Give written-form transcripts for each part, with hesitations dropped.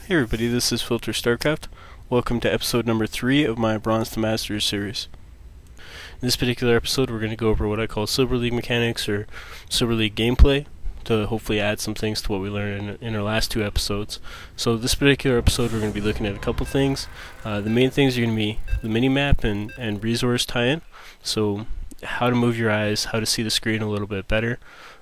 Hey everybody, this is Filter Starcraft. Welcome to episode number 3 of my Bronze to Masters series. In this particular episode, we're going to go over what I call Silver League mechanics or Silver League gameplay to hopefully add some things to what we learned in our last 2 episodes. So this particular episode, we're going to be looking at a couple things. The main things are going to be the mini-map and resource tie-in. So how to move your eyes, how to see the screen a little bit better,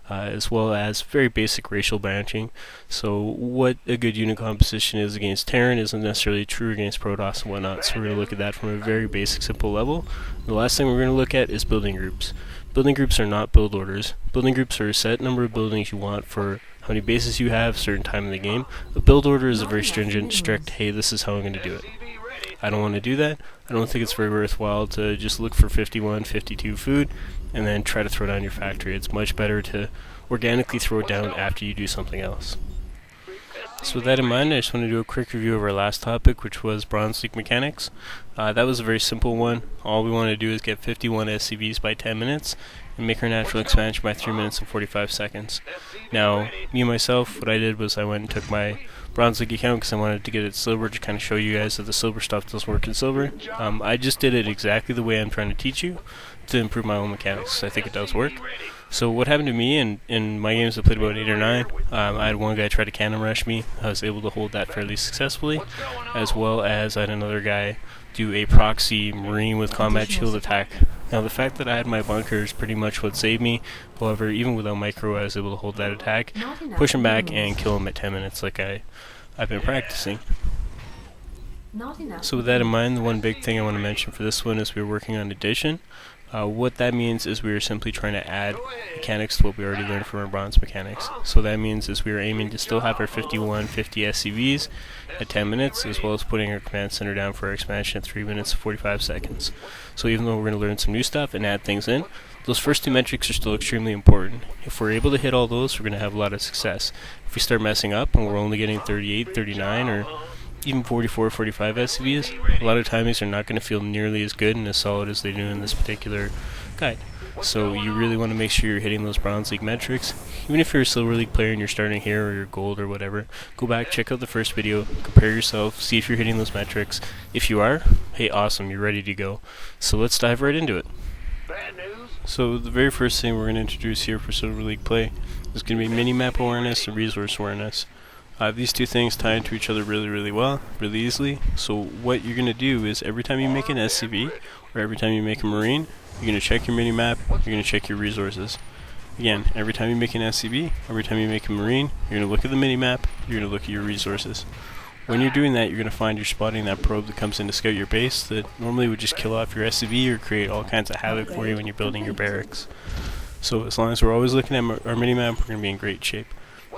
as well as very basic racial branching. So what a good unit composition is against Terran isn't necessarily true against Protoss and whatnot, so we're going to look at that from a very basic, simple level. The last thing we're going to look at is building groups. Building groups are not build orders. Building groups are a set number of buildings you want for how many bases you have, certain time in the game. A build order is a very stringent, strict, hey, this is how I'm going to do it. I don't want to do that. I don't think it's very worthwhile to just look for 51, 52 food and then try to throw down your factory. It's much better to organically throw it down after you do something else. So with that in mind, I just want to do a quick review of our last topic, which was Bronze League mechanics. That was a very simple one. All we want to do is get 51 SCVs by 10 minutes and make our natural expansion by 3 minutes and 45 seconds. Now, me myself, what I did was I went and took my Bronze League account because I wanted to get it silver to kind of show you guys that the silver stuff does work in silver. I just did it exactly the way I'm trying to teach you to improve my own mechanics. I think it does work. So what happened to me in my games, I played about 8 or 9. I had one guy try to cannon rush me. I was able to hold that fairly successfully, as well as I had another guy do a proxy marine with combat shield attack. Now the fact that I had my bunker is pretty much what saved me. However, even without micro, I was able to hold that attack, push him back, and kill him at 10 minutes like I've been practicing. So with that in mind, the one big thing I want to mention for this one is we're working on addition. What that means is we are simply trying to add mechanics to what we already learned from our bronze mechanics. So that means is we are aiming to still have our 51, 50 SCVs at 10 minutes, as well as putting our command center down for our expansion at 3 minutes 45 seconds. So even though we're going to learn some new stuff and add things in, those first 2 metrics are still extremely important. If we're able to hit all those, we're going to have a lot of success. If we start messing up and we're only getting 38, 39, or even 44, 45 SCVs, a lot of times they're not going to feel nearly as good and as solid as they do in this particular guide. So you really want to make sure you're hitting those Bronze League metrics. Even if you're a Silver League player and you're starting here or you're Gold or whatever, go back, check out the first video, compare yourself, see if you're hitting those metrics. If you are, hey, awesome, you're ready to go. So let's dive right into it. So the very first thing we're going to introduce here for Silver League play is going to be mini-map awareness and resource awareness. These two things tie into each other really well, really easily. So what you're going to do is every time you make an SCV, or every time you make a Marine, you're going to check your mini-map, you're going to check your resources. Again, every time you make an SCV, every time you make a Marine, you're going to look at the mini-map, you're going to look at your resources. When you're doing that, you're going to find you're spotting that probe that comes in to scout your base that normally would just kill off your SCV or create all kinds of havoc for you when you're building your barracks. So as long as we're always looking at our mini-map, we're going to be in great shape.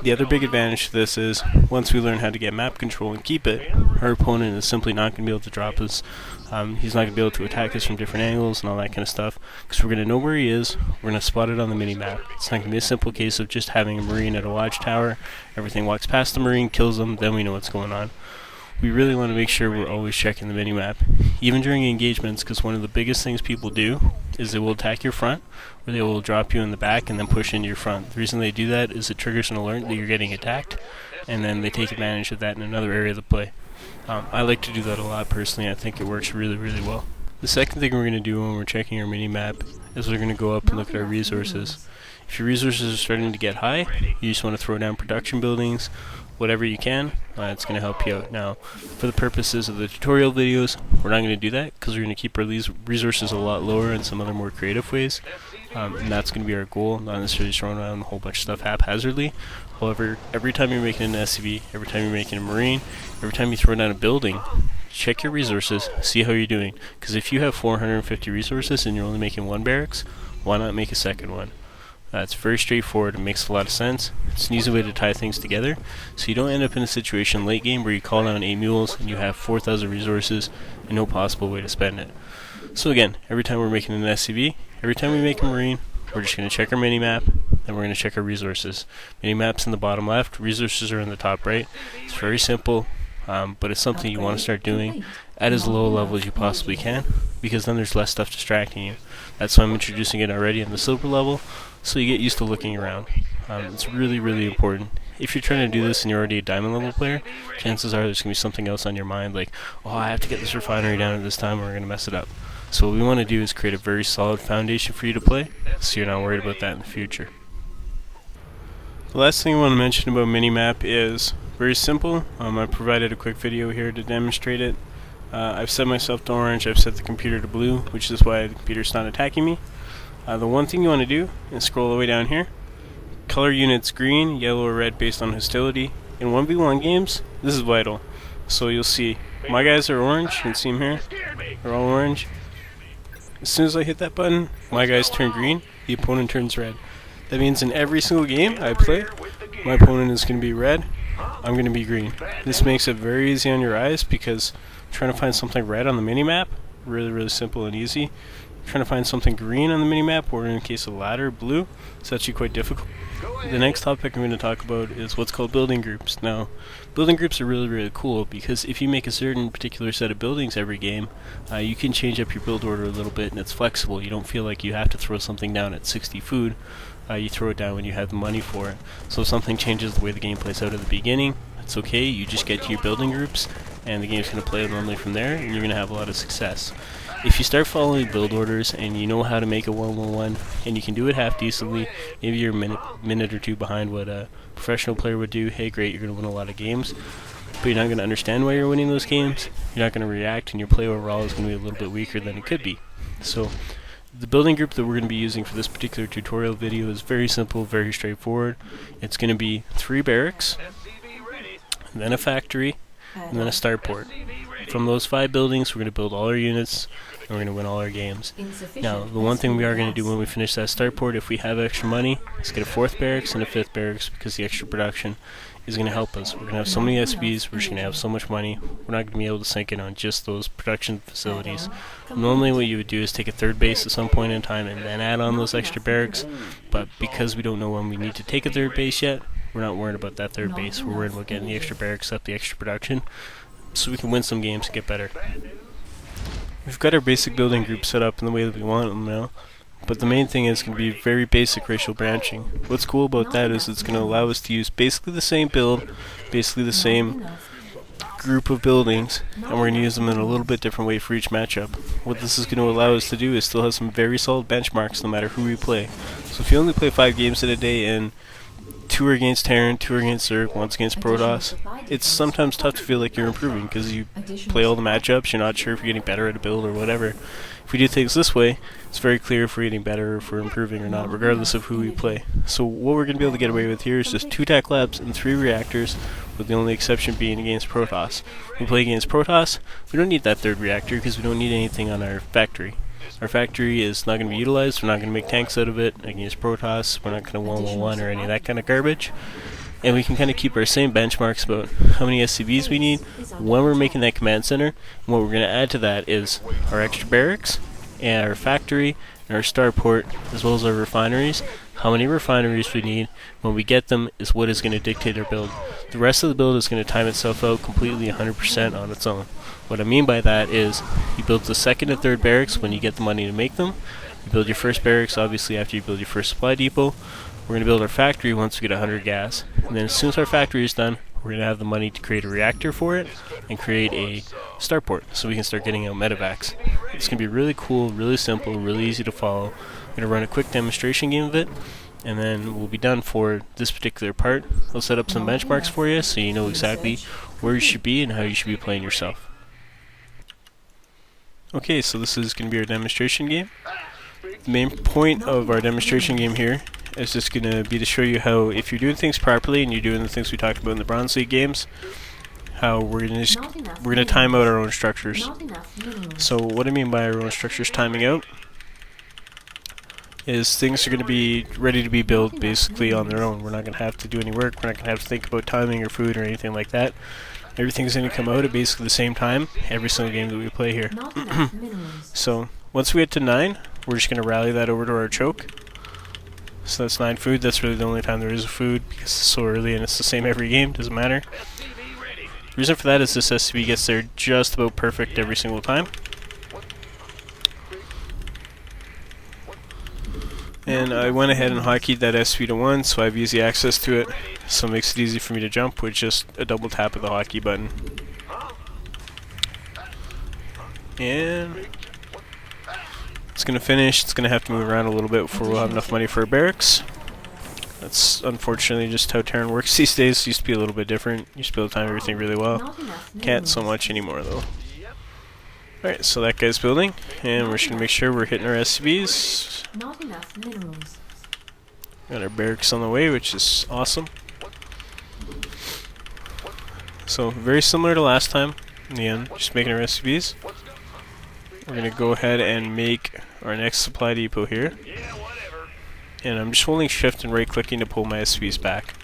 The other big advantage to this is, once we learn how to get map control and keep it, our opponent is simply not going to be able to drop us. He's not going to be able to attack us from different angles and all that kind of stuff, because we're going to know where he is, we're going to spot it on the mini-map. It's not going to be a simple case of just having a Marine at a watchtower, everything walks past the Marine, kills them, then we know what's going on. We really want to make sure we're always checking the mini-map, even during engagements, because one of the biggest things people do is they will attack your front, or they will drop you in the back and then push into your front. The reason they do that is it triggers an alert that you're getting attacked, and then they take advantage of that in another area of the play. I like to do that a lot personally. I think it works really well. The second thing we're going to do when we're checking our mini-map is we're going to go up and look at our resources. If your resources are starting to get high, you just want to throw down production buildings, whatever you can, it's going to help you out. Now, for the purposes of the tutorial videos, we're not going to do that because we're going to keep our resources a lot lower in some other more creative ways, and that's going to be our goal, not necessarily just throwing around a whole bunch of stuff haphazardly. However, every time you're making an SCV, every time you're making a Marine, every time you throw down a building, check your resources, see how you're doing, because if you have 450 resources and you're only making one barracks, why not make a second one? It's very straightforward, it makes a lot of sense, it's an easy way to tie things together, so you don't end up in a situation late game where you call down 8 mules and you have 4,000 resources and no possible way to spend it. So again, every time we're making an SCV, every time we make a Marine, we're just going to check our mini-map, then we're going to check our resources. Mini-map's in the bottom left, resources are in the top right. It's very simple, but it's something you want to start doing at as low a level as you possibly can, because then there's less stuff distracting you. That's why I'm introducing it already in the silver level, so you get used to looking around. It's really, really important. If you're trying to do this and you're already a diamond level player, chances are there's going to be something else on your mind, like, oh, I have to get this refinery down at this time or we're going to mess it up. So what we want to do is create a very solid foundation for you to play, so you're not worried about that in the future. The last thing I want to mention about Minimap is very simple. I provided a quick video here to demonstrate it. I've set myself to orange, I've set the computer to blue, which is why the computer's not attacking me. The one thing you want to do is scroll all the way down here. Color units green, yellow, or red based on hostility. In 1v1 games, this is vital. So you'll see my guys are orange, you can see them here. They're all orange. As soon as I hit that button, my guys turn green, the opponent turns red. That means in every single game I play, my opponent is going to be red, I'm going to be green. This makes it very easy on your eyes because trying to find something red on the minimap, really, really simple and easy. Trying to find something green on the minimap, or in the case of ladder, blue, it's actually quite difficult. The next topic I'm going to talk about is what's called building groups. Now, building groups are really, really cool because if you make a certain particular set of buildings every game, you can change up your build order a little bit and it's flexible. You don't feel like you have to throw something down at 60 food. You throw it down when you have the money for it. So if something changes the way the game plays out at the beginning, it's okay. You just get to your building groups and the game's going to play normally from there and you're going to have a lot of success. If you start following build orders and you know how to make a 1-1-1 and you can do it half decently, maybe you're a minute or two behind what a professional player would do, hey great, you're going to win a lot of games, but you're not going to understand why you're winning those games, you're not going to react, and your play overall is going to be a little bit weaker than it could be. So the building group that we're going to be using for this particular tutorial video is very simple, very straightforward. It's going to be 3 barracks, and then a factory, and then a starport. From those 5 buildings, we're going to build all our units, and we're going to win all our games. Now, the one thing we are going to do when we finish that starport, if we have extra money, is get a 4th barracks and a 5th barracks, because the extra production is going to help us. We're going to have so many SBs, we're just going to have so much money, we're not going to be able to sink in on just those production facilities. Normally what you would do is take a 3rd base at some point in time and then add on those extra barracks, but because we don't know when we need to take a 3rd base yet, we're not worried about that 3rd base. We're worried about getting the extra barracks up, the extra production, so we can win some games and get better. We've got our basic building group set up in the way that we want them now, but the main thing is going to be very basic racial branching. What's cool about that is it's going to allow us to use basically the same build, basically the same group of buildings, and we're going to use them in a little bit different way for each matchup. What this is going to allow us to do is still have some very solid benchmarks no matter who we play. So if you only play 5 games in a day and 2 are against Terran, 2 are against Zerg, 1's against Protoss, it's sometimes tough to feel like you're improving because you play all the matchups, you're not sure if you're getting better at a build or whatever. If we do things this way, it's very clear if we're getting better or if we're improving or not, regardless of who we play. So what we're going to be able to get away with here is just 2 techlabs and 3 reactors, with the only exception being against Protoss. When we play against Protoss, we don't need that 3rd reactor because we don't need anything on our factory. Our factory is not going to be utilized, we're not going to make tanks out of it. Against Protoss, we're not going to 1-1-1 or any of that kind of garbage. And we can kind of keep our same benchmarks about how many SCVs we need when we're making that command center. And what we're going to add to that is our extra barracks, and our factory, and our starport, as well as our refineries. How many refineries we need when we get them is what is going to dictate our build. The rest of the build is going to time itself out completely 100% on its own. What I mean by that is you build the 2nd and 3rd barracks when you get the money to make them. You build your 1st barracks obviously after you build your 1st supply depot. We're going to build our factory once we get 100 gas. And then as soon as our factory is done, we're going to have the money to create a reactor for it and create a starport so we can start getting out medevacs. It's going to be really cool, really simple, really easy to follow. I'm going to run a quick demonstration game of it, and then we'll be done for this particular part. I'll set up some benchmarks for you so you know exactly where you should be and how you should be playing yourself. Okay, so this is going to be our demonstration game. The main point of our demonstration game here is just going to be to show you how, if you're doing things properly and you're doing the things we talked about in the Bronze League games, how we're going to time out our own structures. So what I mean by our own structures timing out is things are going to be ready to be built basically on their own. We're not going to have to do any work, we're not going to have to think about timing or food or anything like that. Everything's going to come out at basically the same time every single game that we play here. So once we get to 9, we're just going to rally that over to our choke. So that's 9 food. That's really the only time there is a food because it's so early and it's the same every game, doesn't matter. The reason for that is this SCV gets there just about perfect every single time. And I went ahead and hotkeyed that SB to 1, so I have easy access to it. So it makes it easy for me to jump with just a double tap of the hotkey button. And it's going to finish. It's going to have to move around a little bit before we'll have enough money for our barracks. That's unfortunately just how Terran works these days. It used to be a little bit different. You used to be able to time everything really well. Can't so much anymore though. Alright, so that guy's building, and we're just going to make sure we're hitting our SCVs. Not enough minerals. Got our barracks on the way, which is awesome. So, very similar to last time, in the end, just making our SCVs. We're going to go ahead and make our next supply depot here. And I'm just holding shift and right clicking to pull my SCVs back.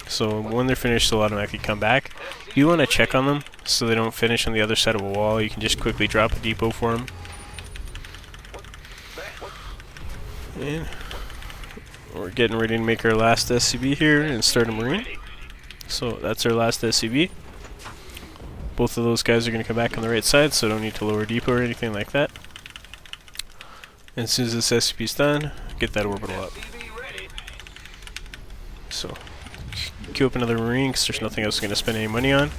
So when they're finished, they'll automatically come back. If you want to check on them so they don't finish on the other side of a wall, you can just quickly drop a depot for them. And we're getting ready to make our last SCV here and start a marine. So that's our last SCV. Both of those guys are going to come back on the right side, so I don't need to lower depot or anything like that. And as soon as this SCP is done, get that orbital up. So, queue up another marine because there's nothing else I'm going to spend any money on.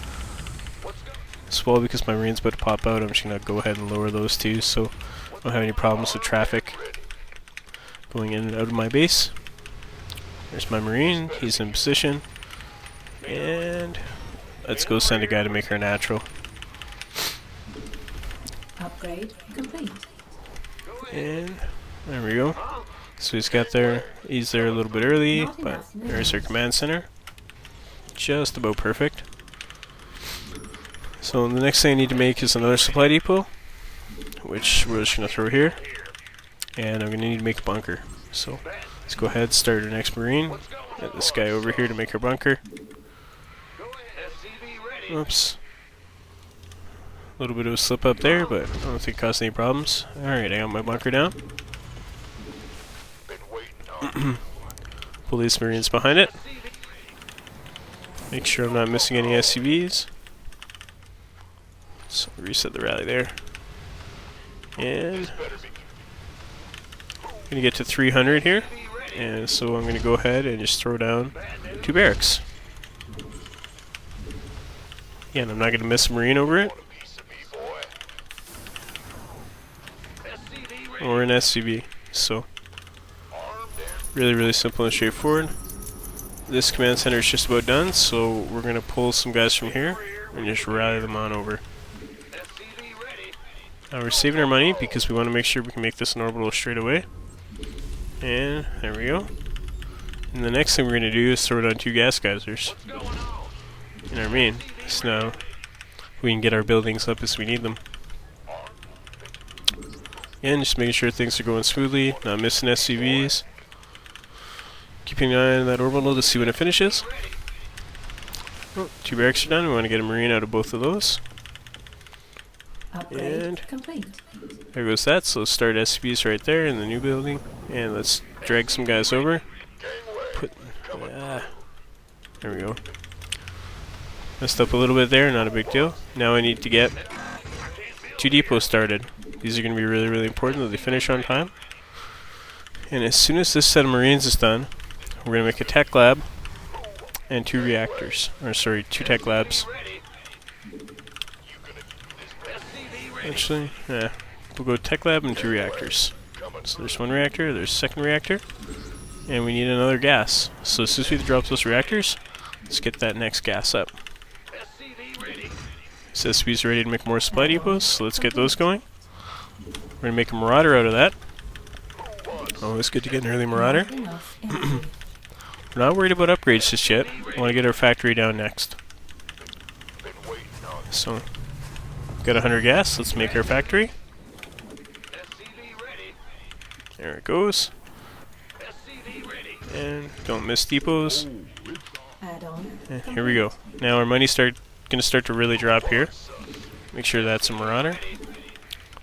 As well, because my marine's about to pop out, I'm just going to go ahead and lower those two so I don't have any problems with traffic going in and out of my base. There's my marine, he's in position. And let's go send a guy to make her natural. Upgrade complete. And there we go. So he's got there, he's there a little bit early, but there's our command center. Just about perfect. So the next thing I need to make is another supply depot, which we're just going to throw here. And I'm going to need to make a bunker. So let's go ahead and start our next marine. Get this guy over here to make our bunker. Oops. A little bit of a slip up there, but I don't think it caused any problems. Alright, I got my bunker down. Pull these marines behind it. Make sure I'm not missing any SCVs. So reset the rally there. And I'm going to get to 300 here. And so I'm going to go ahead and just throw down 2 barracks. Yeah, and I'm not going to miss a marine over it. Or an SCV. So, really simple and straightforward. This command center is just about done, so we're going to pull some guys from here and just rally them on over. Now we're saving our money because we want to make sure we can make this an orbital straight away. And there we go. And the next thing we're going to do is throw down 2 gas geysers in our main. So now we can get our buildings up as we need them. And just making sure things are going smoothly, not missing SCVs. Keeping an eye on that orbital to see when it finishes. Oh, 2 barracks are done. We want to get a marine out of both of those. Upgrade and complete. There goes that. So let's start SCVs right there in the new building. And let's drag some guys over. There we go. Messed up a little bit there, not a big deal. Now I need to get 2 depots started. These are going to be really important that they finish on time. And as soon as this set of marines is done, we're going to make a tech lab and 2 reactors. Or sorry, 2 tech labs. Actually, yeah. We'll go tech lab and 2 reactors. So there's 1 reactor, there's a 2nd reactor. And we need another gas. So as soon as we drop those reactors, let's get that next gas up. SSB's ready to make more supply depots, so let's get those going. We're going to make a Marauder out of that. Always good to get an early Marauder. We're not worried about upgrades just yet. I want to get our factory down next. So, got 100 gas, let's make our factory. There it goes. And don't miss depots. And here we go. Now our money's going to start to really drop here. Make sure that's a Marauder.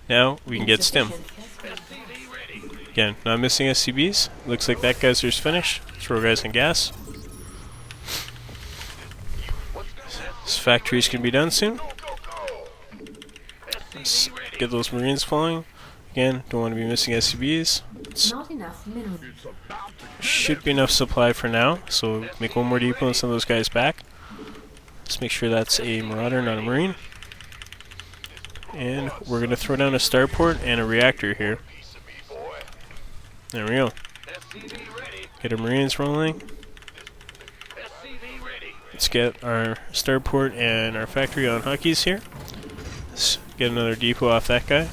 Now we can get stim. Again, not missing SCBs. Looks like that geyser's finished. Throw guys in gas. This factory's going to be done soon. Let's get those marines flowing. Again, don't want to be missing SCVs. Not enough minerals. Should be enough supply for now, so make one more depot and send those guys back. Let's make sure that's a Marauder, not a Marine. And we're going to throw down a starport and a reactor here. There we go. Get our Marines rolling. Let's get our starport and our factory on hotkeys here. Let's get another depot off that guy.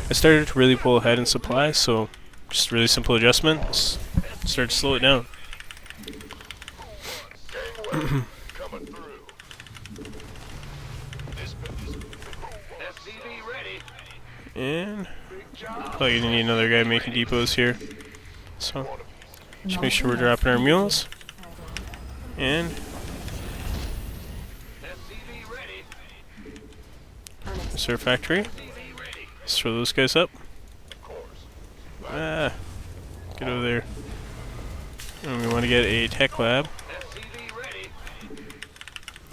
I started to really pull ahead in supply, so just really simple adjustments. Start to slow it down. And probably gonna need another guy making depots here. So just make sure we're dropping our mules. And there's our factory. Let's throw those guys up. Get over there. And we want to get a tech lab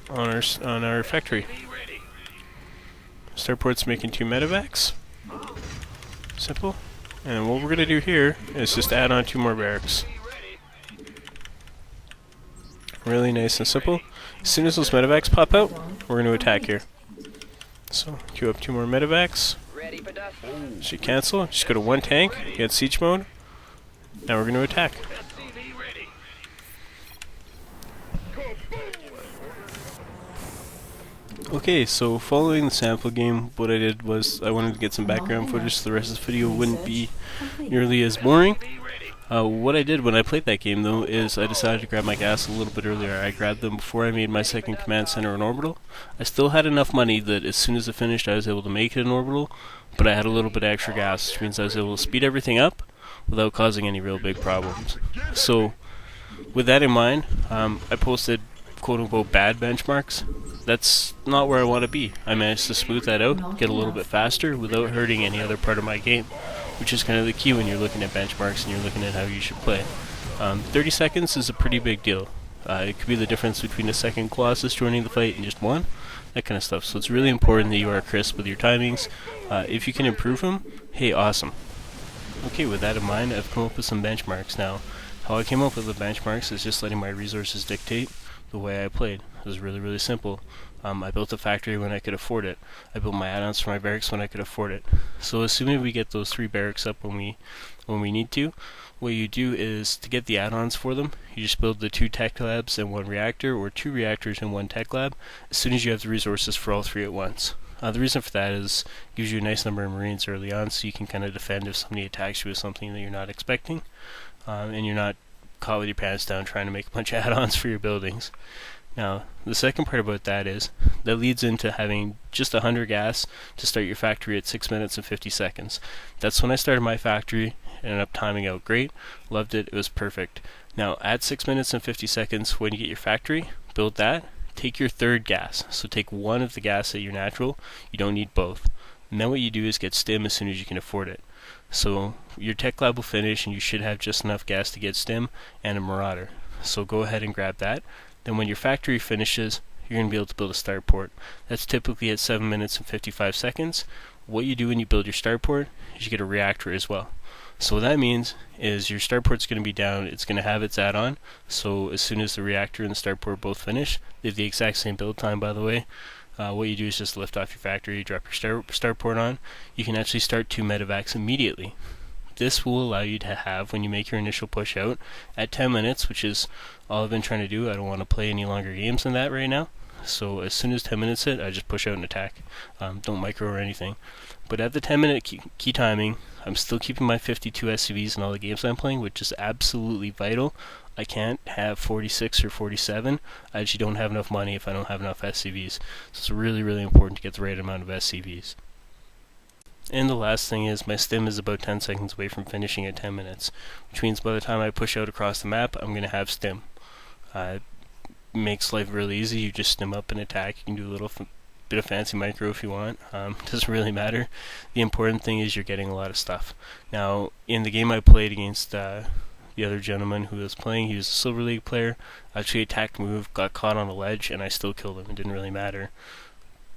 on our factory. Starport's making 2 medevacs. Simple. And what we're going to do here is just add on 2 more barracks. Really nice and simple. As soon as those medevacs pop out, we're going to attack here. So, queue up 2 more medevacs. Should cancel. Just go to 1 tank, get siege mode. Now we're going to attack. Okay, so following the sample game, what I did was I wanted to get some background footage so the rest of the video wouldn't be nearly as boring. What I did when I played that game, though, is I decided to grab my gas a little bit earlier. I grabbed them before I made my second command center in orbital. I still had enough money that as soon as it finished I was able to make it in orbital, but I had a little bit of extra gas, which means I was able to speed everything up without causing any real big problems. So, with that in mind, I posted quote-unquote bad benchmarks. That's not where I want to be. I managed to smooth that out, get a little bit faster without hurting any other part of my game, which is kind of the key when you're looking at benchmarks and you're looking at how you should play. 30 seconds is a pretty big deal. It could be the difference between a second Colossus joining the fight and just one, that kind of stuff. So it's really important that you are crisp with your timings. If you can improve them, hey, awesome. Okay, with that in mind, I've come up with some benchmarks now. How I came up with the benchmarks is just letting my resources dictate the way I played. It was really, really simple. I built a factory when I could afford it. I built my add-ons for my barracks when I could afford it. So assuming we get those 3 barracks up when we need to, what you do is, to get the add-ons for them, you just build the 2 tech labs and 1 reactor, or 2 reactors and 1 tech lab, as soon as you have the resources for all 3 at once. The reason for that is it gives you a nice number of Marines early on, so you can kind of defend if somebody attacks you with something that you're not expecting, and you're not caught with your pants down trying to make a bunch of add-ons for your buildings. Now, the second part about that is, that leads into having just 100 gas to start your factory at 6 minutes and 50 seconds. That's when I started my factory. It ended up timing out great. Loved it. It was perfect. Now, at 6 minutes and 50 seconds, when you get your factory, build that. Take your 3rd gas. So take 1 of the gas at your natural. You don't need both. And then what you do is get stim as soon as you can afford it. So your tech lab will finish and you should have just enough gas to get stim and a marauder. So go ahead and grab that. Then when your factory finishes, you're going to be able to build a starport. That's typically at 7 minutes and 55 seconds. What you do when you build your starport is you get a reactor as well. So what that means is your starport's going to be down, it's going to have its add-on, so as soon as the reactor and the starport both finish, they have the exact same build time, by the way. What you do is just lift off your factory, drop your starport on. You can actually start 2 medevacs immediately. This will allow you to have, when you make your initial push out, at 10 minutes, which is all I've been trying to do. I don't want to play any longer games than that right now. So as soon as 10 minutes hit, I just push out and attack. Don't micro or anything. But at the 10-minute key timing, I'm still keeping my 52 SCVs in all the games I'm playing, which is absolutely vital. I can't have 46 or 47. I actually don't have enough money if I don't have enough SCVs. So it's really, really important to get the right amount of SCVs. And the last thing is, my stim is about 10 seconds away from finishing at 10 minutes, which means by the time I push out across the map, I'm going to have stim. It makes life really easy. You just stim up and attack. You can do a little bit of fancy micro if you want. Doesn't really matter. The important thing is you're getting a lot of stuff. Now, in the game I played against the other gentleman who was playing, he was a Silver League player. Actually attacked move, got caught on a ledge, and I still killed him. It didn't really matter.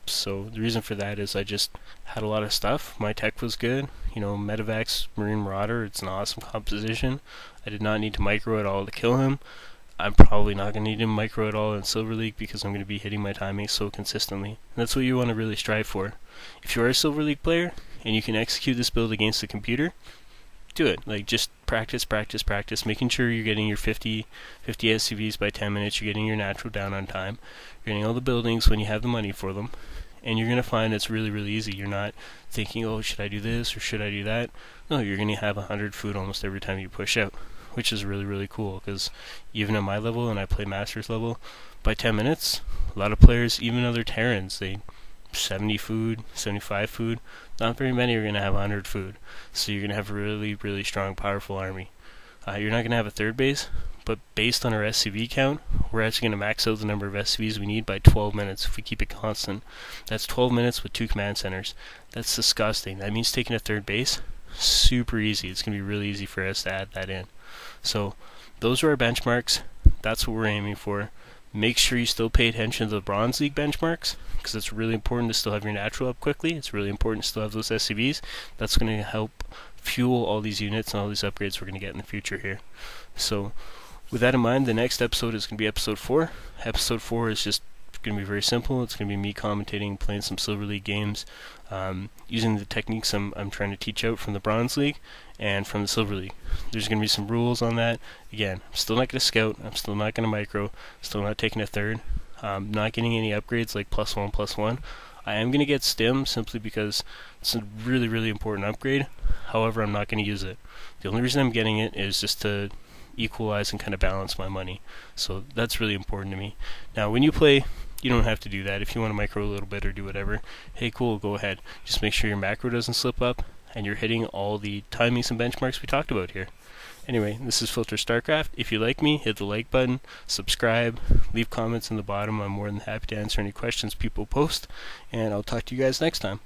So the reason for that is I just had a lot of stuff. My tech was good. Medivacs Marine Marauder, it's an awesome composition. I did not need to micro at all to kill him. I'm probably not going to need to micro at all in Silver League because I'm going to be hitting my timing so consistently. And that's what you want to really strive for. If you are a Silver League player and you can execute this build against the computer, do it. Just practice, making sure you're getting your 50 SCVs by 10 minutes, you're getting your natural down on time, you're getting all the buildings when you have the money for them, and you're going to find it's really, really easy. You're not thinking, oh, should I do this or should I do that? No, you're going to have 100 food almost every time you push out, which is really, really cool, because even at my level, and I play Masters level, by 10 minutes, a lot of players, even other Terrans, 70 food, 75 food, not very many are going to have 100 food. So you're going to have a really, really strong, powerful army. You're not going to have a third base, but based on our SCV count, we're actually going to max out the number of SCVs we need by 12 minutes if we keep it constant. That's 12 minutes with 2 command centers. That's disgusting. That means taking a third base, super easy. It's going to be really easy for us to add that in. So those are our benchmarks. That's what we're aiming for. Make sure you still pay attention to the Bronze League benchmarks, because it's really important to still have your natural up quickly. It's really important to still have those SCVs. That's going to help fuel all these units and all these upgrades we're going to get in the future here. So with that in mind, the next episode is going to be episode 4. Episode 4 is just going to be very simple. It's going to be me commentating, playing some Silver League games, using the techniques I'm trying to teach out from the Bronze League and from the Silver League. There's going to be some rules on that. Again, I'm still not going to scout. I'm still not going to micro. Still not taking a third. Not getting any upgrades like +1/+1. I am going to get stim simply because it's a really, really important upgrade. However, I'm not going to use it. The only reason I'm getting it is just to equalize and kind of balance my money. So that's really important to me. Now, when you play, you don't have to do that. If you want to micro a little bit or do whatever, hey, cool, go ahead. Just make sure your macro doesn't slip up and you're hitting all the timings and benchmarks we talked about here. Anyway, this is Filter Starcraft. If you like me, hit the like button, subscribe, leave comments in the bottom. I'm more than happy to answer any questions people post, and I'll talk to you guys next time.